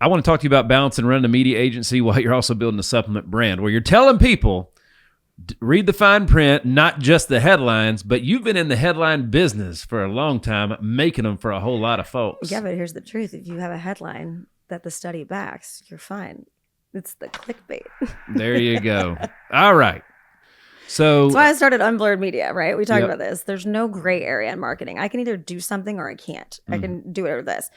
I want to talk to you about balancing running a media agency while you're also building a supplement brand, where you're telling people, read the fine print, not just the headlines, but you've been in the headline business for a long time, making them for a whole lot of folks. Yeah, but here's the truth. If you have a headline that the study backs, you're fine. It's the clickbait. There you go. All right. So that's why I started Unblurred Media, right? We talked about this. There's no gray area in marketing. I can either do something or I can't. I can do it or this.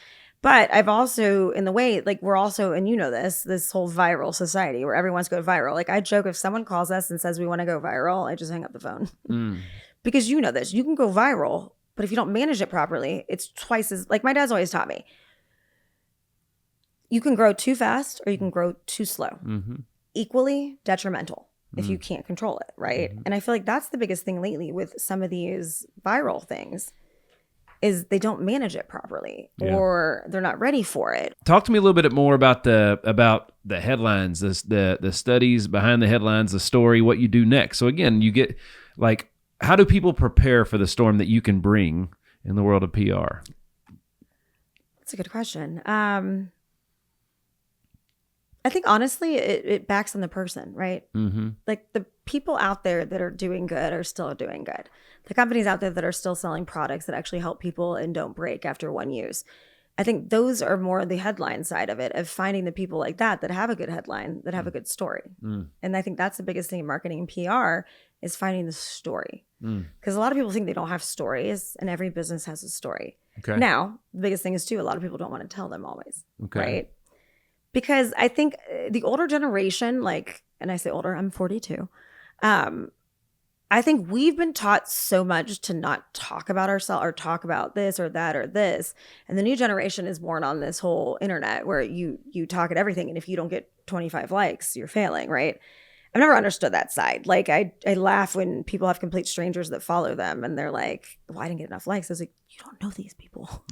But I've also, in the way, like we're also, and you know this whole viral society where everyone wants to go viral. Like I joke, if someone calls us and says we want to go viral, I just hang up the phone. Because you know this. You can go viral, but if you don't manage it properly, it's twice as, like my dad's always taught me, you can grow too fast or you can grow too slow. Equally detrimental if you can't control it, right? And I feel like that's the biggest thing lately with some of these viral things is they don't manage it properly or they're not ready for it. Talk to me a little bit more about the headlines, the studies behind the headlines, the story, what you do next. So again, you get like, how do people prepare for the storm that you can bring in the world of PR? That's a good question. I think honestly, it backs on the person, right? Like the people out there that are doing good are still doing good. The companies out there that are still selling products that actually help people and don't break after one use. I think those are more the headline side of it, of finding the people like that have a good headline, that have a good story. And I think that's the biggest thing in marketing and PR is finding the story. Because a lot of people think they don't have stories, and every business has a story. Okay. Now, the biggest thing is too, a lot of people don't want to tell them always, right? Because I think the older generation, like, and I say older, I'm 42. I think we've been taught so much to not talk about ourselves or talk about this or that or this. And the new generation is born on this whole internet where you talk at everything. And if you don't get 25 likes, you're failing, right? I've never understood that side. Like I laugh when people have complete strangers that follow them and they're like, well, I didn't get enough likes. I was like, you don't know these people.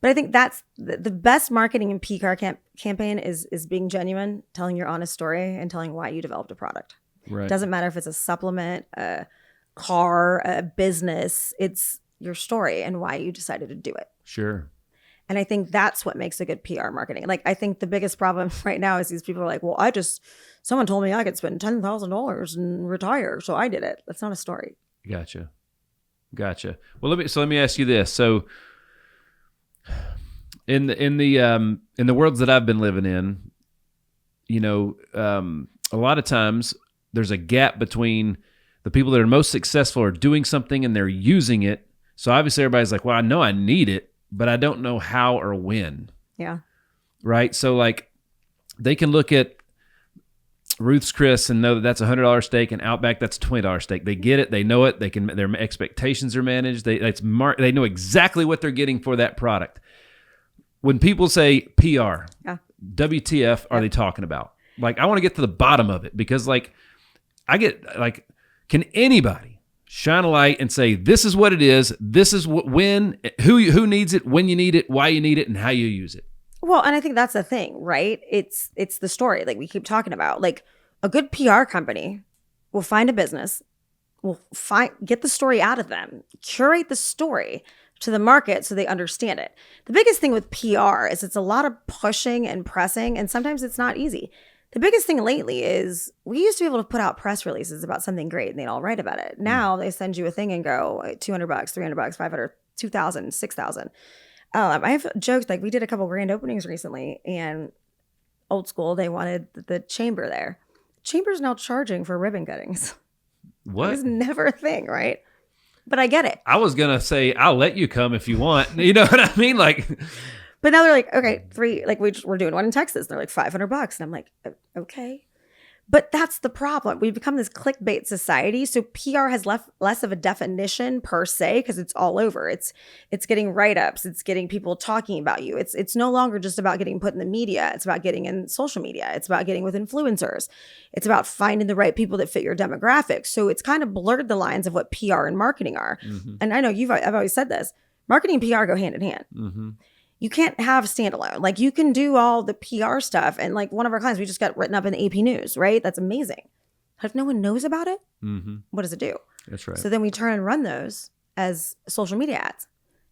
But I think that's the best marketing and PR campaign is being genuine, telling your honest story and telling why you developed a product. Right. It doesn't matter if it's a supplement, a car, a business. It's your story and why you decided to do it. Sure. And I think that's what makes a good PR marketing. Like, I think the biggest problem right now is these people are like, well, someone told me I could spend $10,000 and retire, so I did it. That's not a story. Gotcha. Well, let me ask you this. So in the worlds that I've been living in, you know, a lot of times there's a gap between the people that are most successful are doing something and they're using it. So obviously everybody's like, well, I know I need it, but I don't know how or when. Yeah. Right. So like they can look at Ruth's Chris and know that that's $100 steak, and Outback that's $20 steak. They get it. They know it. Their expectations are managed. They know exactly what they're getting for that product. When people say PR, WTF are they talking about? Like, I want to get to the bottom of it, because like I get like, can anybody shine a light and say, this is what it is. This is who needs it, when you need it, why you need it, and how you use it. Well, and I think that's the thing, right? It's the story, like we keep talking about. Like a good PR company will find a business, will get the story out of them, curate the story to the market so they understand it. The biggest thing with PR is it's a lot of pushing and pressing, and sometimes it's not easy. The biggest thing lately is we used to be able to put out press releases about something great and they'd all write about it. Now they send you a thing and go $200, $300, 500, 2,000, 6,000. I have jokes, like we did a couple grand openings recently, and old school, they wanted the chamber there. Chamber's now charging for ribbon cuttings. What? It was never a thing, right? But I get it. I was going to say, I'll let you come if you want. You know what I mean? Like, but now they're like, okay, we're doing one in Texas. They're like $500. And I'm like, okay. But that's the problem. We've become this clickbait society. So PR has less of a definition per se, because it's all over. It's getting write-ups. It's getting people talking about you. It's no longer just about getting put in the media. It's about getting in social media. It's about getting with influencers. It's about finding the right people that fit your demographics. So it's kind of blurred the lines of what PR and marketing are. And I know I've always said this. Marketing and PR go hand in hand. You can't have standalone. Like, you can do all the PR stuff. And like one of our clients, we just got written up in the AP News, right? That's amazing. But if no one knows about it, what does it do? That's right. So then we turn and run those as social media ads.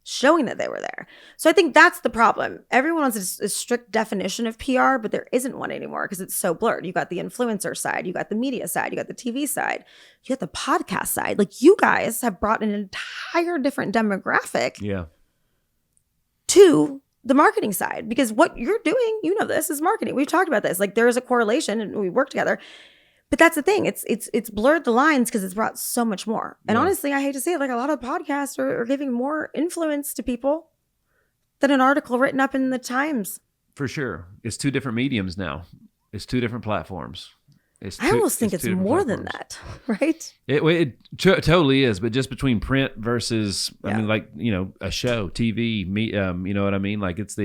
showing that they were there. So I think that's the problem. Everyone wants a strict definition of PR, but there isn't one anymore because it's so blurred. You got the influencer side, you got the media side, you got the TV side, you got the podcast side. Like, you guys have brought an entire different demographic to the marketing side, because what you're doing, you know, this is marketing. We've talked about this. Like, there is a correlation and we work together. But that's the thing. It's blurred the lines because it's brought so much more. And honestly, I hate to say it, like, a lot of podcasts are giving more influence to people than an article written up in the Times. For sure. It's two different mediums now. It's two different platforms. I almost think it's more than that, right? It totally is, but just between print versus, I mean, like, you know, a show, TV, you know what I mean? Like, it's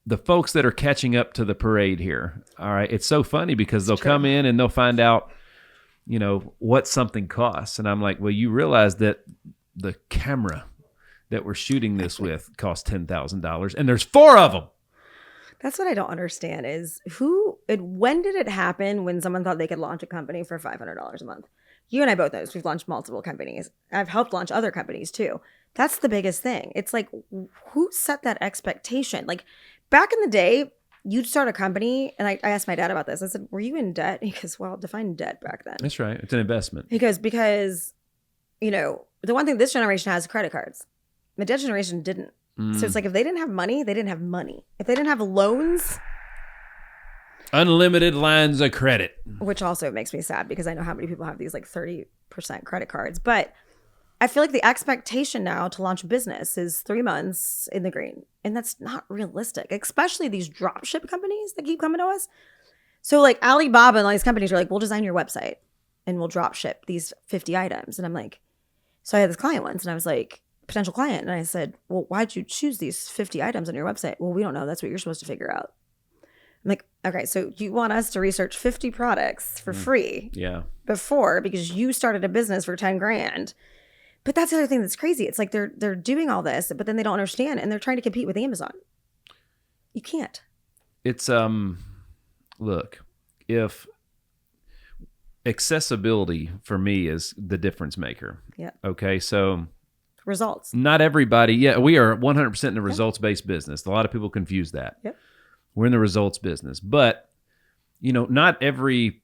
the folks that are catching up to the parade here. All right. It's so funny because they'll come in and they'll find out, you know, what something costs. And I'm like, well, you realize that the camera that we're shooting this with costs $10,000 and there's 4 of them. That's what I don't understand is when did it happen when someone thought they could launch a company for $500 a month? You and I both know this. We've launched multiple companies. I've helped launch other companies too. That's the biggest thing. It's like, who set that expectation? Like, back in the day, you'd start a company, and I asked my dad about this. I said, were you in debt? He goes, well, define debt back then. That's right. It's an investment. He goes, because, you know, the one thing this generation has is credit cards. The dead generation didn't. So it's like, if they didn't have money, they didn't have money. If they didn't have loans. Unlimited lines of credit. Which also makes me sad because I know how many people have these like 30% credit cards. But I feel like the expectation now to launch a business is 3 months in the green. And that's not realistic, especially these dropship companies that keep coming to us. So like Alibaba and all these companies are like, we'll design your website and we'll drop ship these 50 items. And I'm like, so I had this client once and I was like, potential client. And I said, well, why'd you choose these 50 items on your website? Well, we don't know. That's what you're supposed to figure out. I'm like, okay, so you want us to research 50 products for free before because you started a business for 10 grand. But that's the other thing that's crazy. It's like they're doing all this, but then they don't understand and they're trying to compete with Amazon. You can't. It's look, if accessibility for me is the difference maker. Yeah. Okay, so results. Not everybody. Yeah, we are 100% in the results-based business. A lot of people confuse that. Yep. We're in the results business, but you know, not every.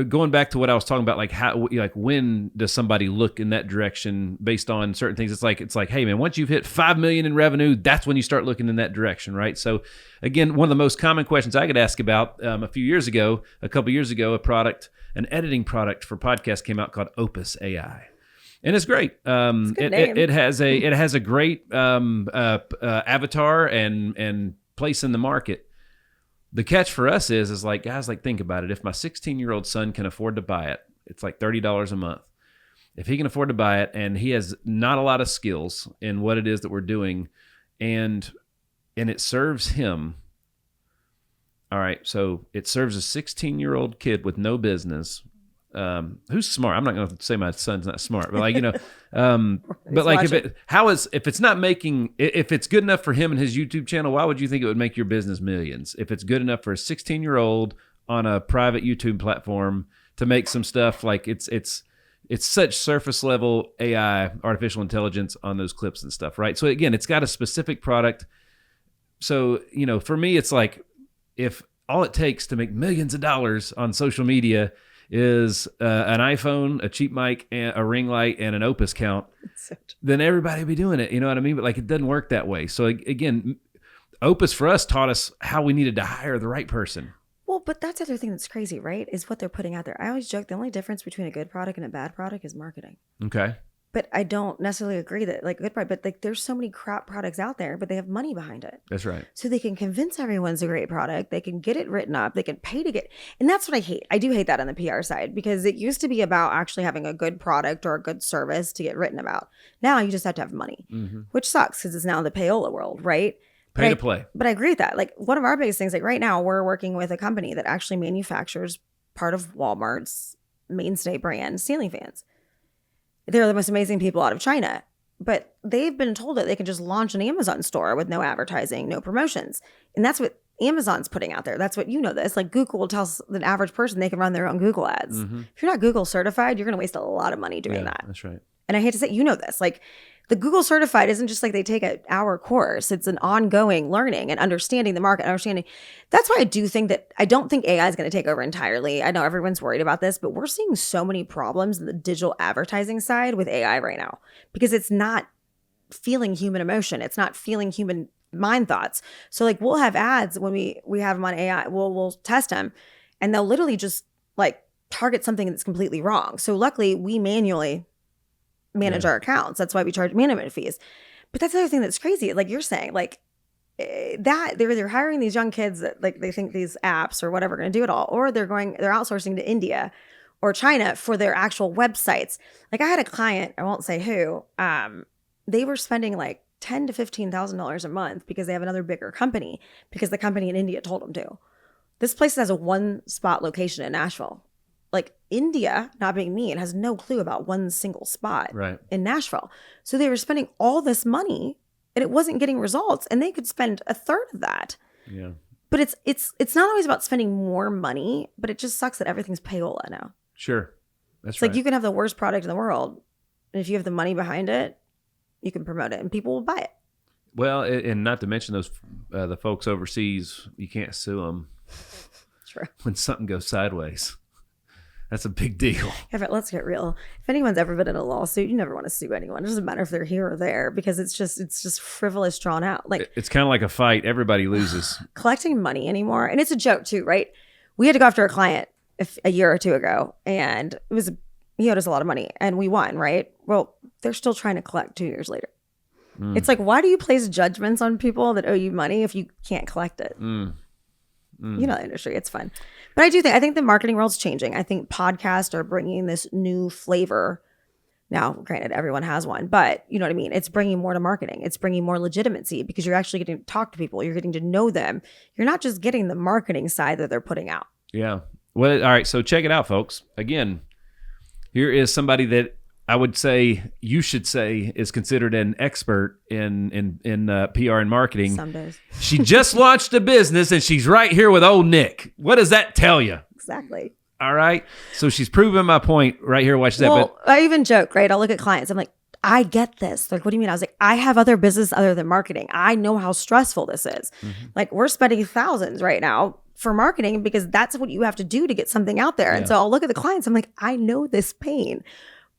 Going back to what I was talking about, like how, like when does somebody look in that direction based on certain things? It's like, hey man, once you've hit 5 million in revenue, that's when you start looking in that direction, right? So, again, one of the most common questions I get asked about a couple years ago, an editing product for podcasts came out called Opus AI. And it's great. It has a great avatar and place in the market. The catch for us is like, guys, like, think about it. If my 16-year-old son can afford to buy it, it's like $30 a month. If he can afford to buy it and he has not a lot of skills in what it is that we're doing, and it serves him. All right, so it serves a 16-year-old kid with no business. Who's smart? I'm not going to say my son's not smart, but like, you know, but like if it's not making, if it's good enough for him and his YouTube channel, why would you think it would make your business millions? If it's good enough for a 16-year-old on a private YouTube platform to make some stuff, like it's such surface level AI, artificial intelligence on those clips and stuff, right? So again, it's got a specific product. So, you know, for me, it's like, if all it takes to make millions of dollars on social media is an iPhone, a cheap mic, and a ring light, and an Opus count, then everybody would be doing it. You know what I mean? But like, it doesn't work that way. So again, Opus for us taught us how we needed to hire the right person. Well, but that's the other thing that's crazy, right? Is what they're putting out there. I always joke the only difference between a good product and a bad product is marketing. Okay. But I don't necessarily agree that like good product, but like there's so many crap products out there, but they have money behind it. That's right. So they can convince everyone's a great product. They can get it written up. They can pay to get, and that's what I hate. I do hate that on the PR side because it used to be about actually having a good product or a good service to get written about. Now you just have to have money, which sucks because it's now the payola world, right? Pay to play. But I agree with that. Like one of our biggest things, like right now we're working with a company that actually manufactures part of Walmart's mainstay brand ceiling fans. They're the most amazing people out of China, but they've been told that they can just launch an Amazon store with no advertising, no promotions. And that's what Amazon's putting out there. That's what this. Like Google tells the average person they can run their own Google ads. If you're not Google certified, you're going to waste a lot of money doing that. That's right. And I hate to say, this, like the Google certified isn't just like they take an hour course. It's an ongoing learning and understanding the market, That's why I don't think AI is going to take over entirely. I know everyone's worried about this, but we're seeing so many problems in the digital advertising side with AI right now because it's not feeling human emotion. It's not feeling human mind thoughts. So like we'll have ads when we have them on AI, we'll test them and they'll literally just like target something that's completely wrong. So luckily we manually manage our accounts. That's why we charge management fees. But that's the other thing that's crazy. Like you're saying, like that they're hiring these young kids that like they think these apps or whatever are going to do it all, or they're outsourcing to India or China for their actual websites. Like I had a client, I won't say who, they were spending like $10,000 to $15,000 a month because they have another bigger company because the company in India told them to. This place has a one spot location in Nashville. Like India, not being mean, has no clue about one single spot in Nashville. So they were spending all this money and it wasn't getting results and they could spend a third of that. Yeah. But it's not always about spending more money, but it just sucks that everything's payola now. Sure. That's it's like you can have the worst product in the world. And if you have the money behind it, you can promote it and people will buy it. Well, and not to mention those the folks overseas, you can't sue them. True. When something goes sideways. That's a big deal. Yeah, but let's get real. If anyone's ever been in a lawsuit, you never want to sue anyone. It doesn't matter if they're here or there because it's just frivolous, drawn out. Like it's kind of like a fight. Everybody loses. Collecting money anymore, and it's a joke too, right? We had to go after a client a year or two ago, and he owed us a lot of money, and we won, right? Well, they're still trying to collect 2 years later. It's like, why do you place judgments on people that owe you money if you can't collect it? You know the industry. It's fun. But I think the marketing world's changing. I think podcasts are bringing this new flavor. Now, granted, everyone has one, but you know what I mean? It's bringing more to marketing. It's bringing more legitimacy because you're actually getting to talk to people. You're getting to know them. You're not just getting the marketing side that they're putting out. Yeah. Well, all right. So check it out, folks. Again, here is somebody that I would say you should say is considered an expert in PR and marketing. Some days. She just launched a business and she's right here with old Nick. What does that tell you? Exactly. All right. So she's proving my point right here. Watch that. Well, I even joke, right? I'll look at clients. I'm like, I get this. Like, what do you mean? I was like, I have other business other than marketing. I know how stressful this is. Like we're spending thousands right now for marketing because that's what you have to do to get something out there. And so I'll look at the clients. I'm like, I know this pain.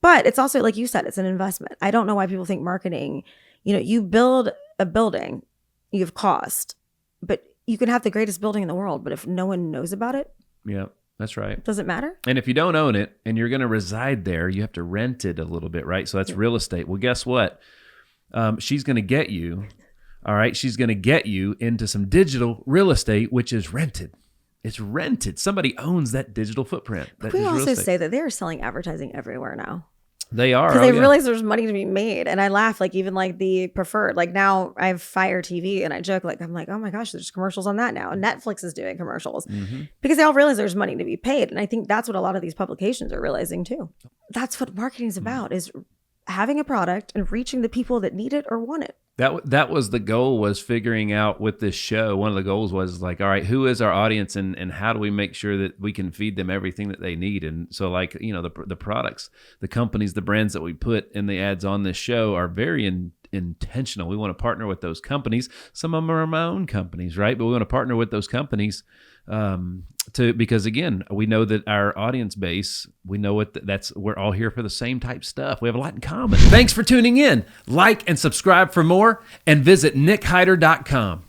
But it's also, like you said, it's an investment. I don't know why people think marketing, you build a building, you have cost, but you can have the greatest building in the world. But if no one knows about it, yeah, that's right. Does it matter? And if you don't own it and you're going to reside there, you have to rent it a little bit, right? So that's real estate. Well, guess what? She's going to get you, all right? She's going to get you into some digital real estate, which is rented. It's rented. Somebody owns that digital footprint. But we also say that they're selling advertising everywhere now. They are. Because they realize there's money to be made. And I laugh, like even like the preferred, like now I have Fire TV and I joke, like, I'm like, oh my gosh, there's commercials on that now. Netflix is doing commercials because they all realize there's money to be paid. And I think that's what a lot of these publications are realizing too. That's what marketing is about, is having a product and reaching the people that need it or want it. That was the goal, was figuring out with this show. One of the goals was like, all right, who is our audience and how do we make sure that we can feed them everything that they need? And so like, the products, the companies, the brands that we put in the ads on this show are very intentional. We want to partner with those companies. Some of them are my own companies, right? But we want to partner with those companies because again, we know that our audience base, we know we're all here for the same type stuff. We have a lot in common. Thanks for tuning in. Like and subscribe for more and visit nickhyder.com.